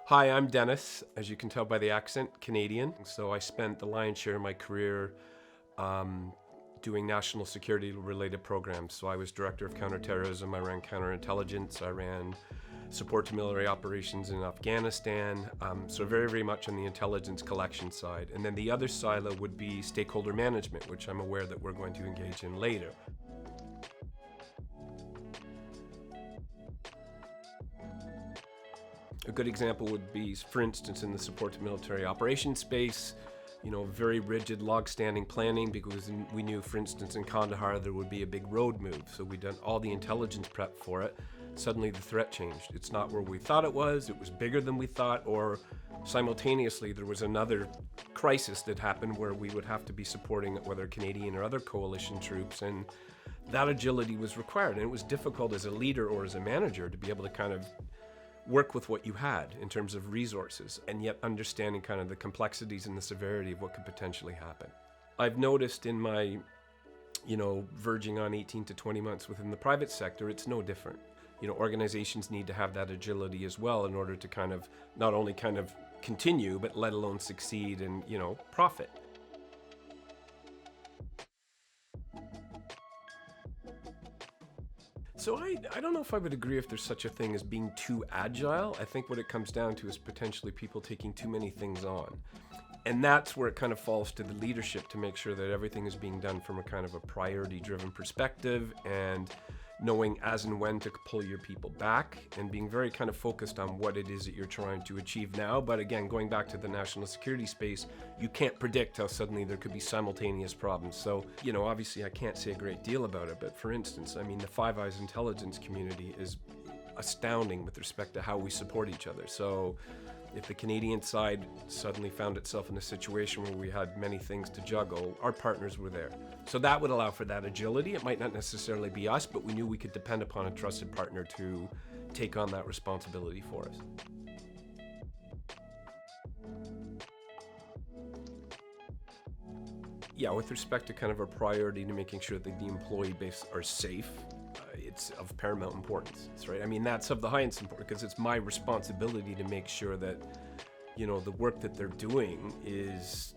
Hi, I'm Dennis. As you can tell by the accent, Canadian. So I spent the lion's share of my career doing national security related programs. So I was director of counterterrorism, I ran counterintelligence, I ran support to military operations in Afghanistan. So very much on the intelligence collection side. And then the other silo would be stakeholder management, which I'm aware that we're going to engage in later. A good example would be, for instance, in the support to military operations space, very rigid log-standing planning because we knew, for instance, in Kandahar there would be a big road move. So we'd done all the intelligence prep for it. Suddenly the threat changed. It's not where we thought it was bigger than we thought, or simultaneously there was another crisis that happened where we would have to be supporting whether Canadian or other coalition troops, and that agility was required. And it was difficult as a leader or as a manager to be able to kind of work with what you had in terms of resources, and yet understanding kind of the complexities and the severity of what could potentially happen. I've noticed in my, verging on 18 to 20 months within the private sector, it's no different. Organizations need to have that agility as well in order to kind of not only kind of continue, but let alone succeed and, profit. So I don't know if I would agree if there's such a thing as being too agile. I think what it comes down to is potentially people taking too many things on. And that's where it kind of falls to the leadership to make sure that everything is being done from a kind of a priority-driven perspective, and knowing as and when to pull your people back, and being very kind of focused on what it is that you're trying to achieve now. But again, going back to the national security space, you can't predict how suddenly there could be simultaneous problems. So, obviously I can't say a great deal about it, but for instance, the Five Eyes intelligence community is astounding with respect to how we support each other. So if the Canadian side suddenly found itself in a situation where we had many things to juggle, our partners were there. So that would allow for that agility. It might not necessarily be us, but we knew we could depend upon a trusted partner to take on that responsibility for us. Yeah, with respect to kind of our priority to making sure that the employee base are safe, it's of paramount importance, right? That's of the highest importance because it's my responsibility to make sure that, the work that they're doing is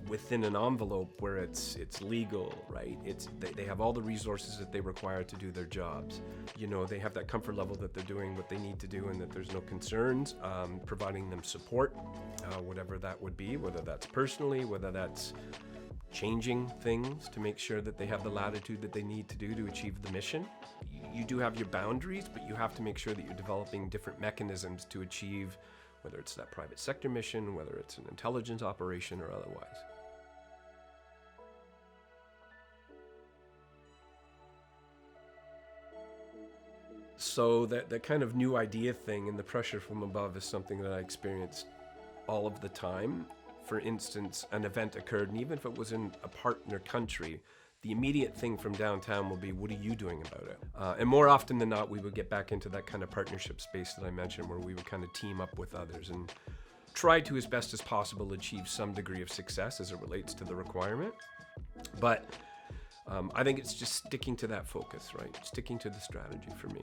within an envelope where it's legal, right? They have all the resources that they require to do their jobs. They have that comfort level that they're doing what they need to do and that there's no concerns, providing them support, whatever that would be, whether that's personally, whether that's changing things to make sure that they have the latitude that they need to do to achieve the mission. You do have your boundaries, but you have to make sure that you're developing different mechanisms to achieve, whether it's that private sector mission, whether it's an intelligence operation or otherwise. So that kind of new idea thing and the pressure from above is something that I experienced all of the time. For instance, an event occurred, and even if it was in a partner country, the immediate thing from downtown will be, what are you doing about it? And more often than not, we would get back into that kind of partnership space that I mentioned, where we would kind of team up with others and try to, as best as possible, achieve some degree of success as it relates to the requirement. But I think it's just sticking to that focus, right? Sticking to the strategy for me.